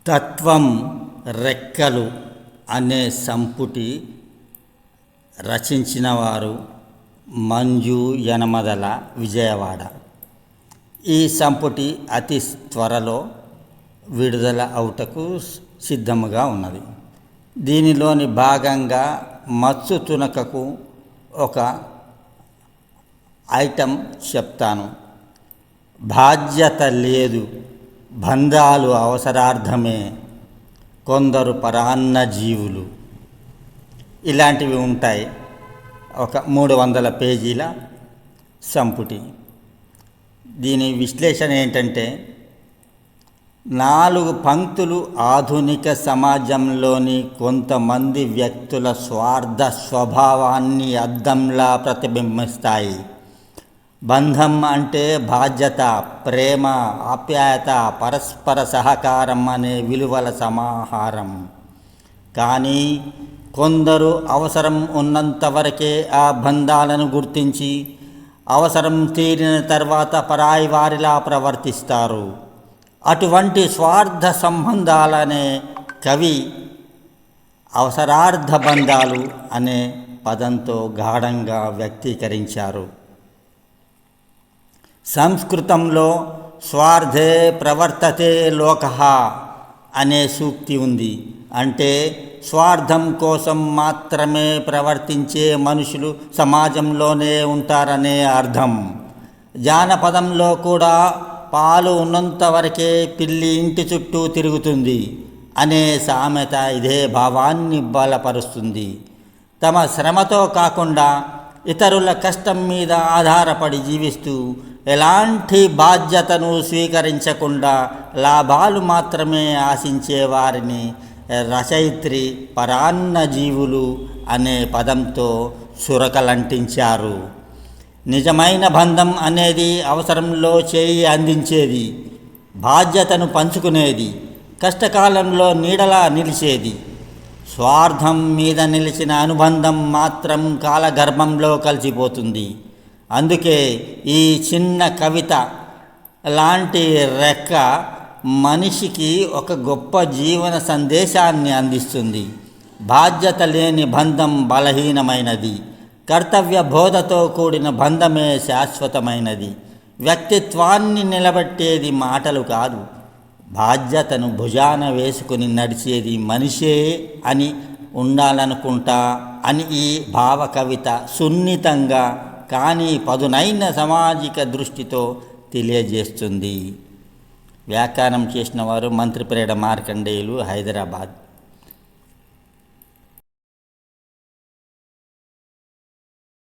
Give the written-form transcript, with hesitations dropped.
తత్వం రెక్కలు అనే సంపుటి రచించినవారు మంజు యనమదల, విజయవాడ. ఈ సంపుటి అతి త్వరలో విడుదల అవుటకు సిద్ధముగా ఉన్నది. దీనిలోని భాగంగా మత్సు తునకకు ఒక ఐటెం చెప్తాను. బాధ్యత లేదు, బంధాలు అవసరార్థమే, కొందరు పరాన్న జీవులు. ఇలాంటివి ఉంటాయి. ఒక 300 పేజీల సంపుటి. దీని విశ్లేషణ ఏంటంటే, 4 పంక్తులు ఆధునిక సమాజంలోని కొంతమంది వ్యక్తుల స్వార్థ స్వభావాన్ని అద్దంలా ప్రతిబింబిస్తాయి. బంధం అంటే బాధ్యత, ప్రేమ, ఆప్యాయత, పరస్పర సహకారం అనే విలువల సమాహారం. కానీ కొందరు అవసరం ఉన్నంత వరకే ఆ బంధాలను గుర్తించి, అవసరం తీరిన తర్వాత పరాయి వారిలా ప్రవర్తిస్తారు. అటువంటి స్వార్థ సంబంధాలనే కవి అవసరార్థ బంధాలు అనే పదంతో గాఢంగా వ్యక్తీకరించారు. సంస్కృతంలో స్వార్థే ప్రవర్తతే లోకః అనే సూక్తి ఉంది. అంటే స్వార్థం కోసం మాత్రమే ప్రవర్తించే మనుషులు సమాజంలోనే ఉంటారనే అర్థం. జానపదంలో కూడా పాలు ఉన్నంత వరకే పిల్లి ఇంటి చుట్టూ తిరుగుతుంది అనే సామెత ఇదే భావాన్ని బలపరుస్తుంది. తమ శ్రమతో కాకుండా ఇతరుల కష్టం మీద ఆధారపడి జీవిస్తూ, ఎలాంటి బాధ్యతను స్వీకరించకుండా లాభాలు మాత్రమే ఆశించే వారిని రచయిత్రి పరాన్న జీవులు అనే పదంతో సురకలంటించారు. నిజమైన బంధం అనేది అవసరంలో చేయి అందించేది, బాధ్యతను పంచుకునేది, కష్టకాలంలో నీడలా నిలిచేది. స్వార్థం మీద నిలిచిన అనుబంధం మాత్రం కాలగర్భంలో కలిసిపోతుంది. అందుకే ఈ చిన్న కవిత లాంటి రెక్క మనిషికి ఒక గొప్ప జీవన సందేశాన్ని అందిస్తుంది. బాధ్యత లేని బంధం బలహీనమైనది, కర్తవ్య బోధతో కూడిన బంధమే శాశ్వతమైనది. వ్యక్తిత్వాన్ని నిలబెట్టేది మాటలు కాదు, బాధ్యతను భుజాన వేసుకుని నడిచేది మనిషే అని ఉండాలనుకుంటా అని ఈ భావ కవిత సున్నితంగా కానీ పదునైన సామాజిక దృష్టితో తెలియజేస్తుంది. వ్యాఖ్యానం చేసిన వారు మంత్రిపేట మార్కండేయులు, హైదరాబాద్.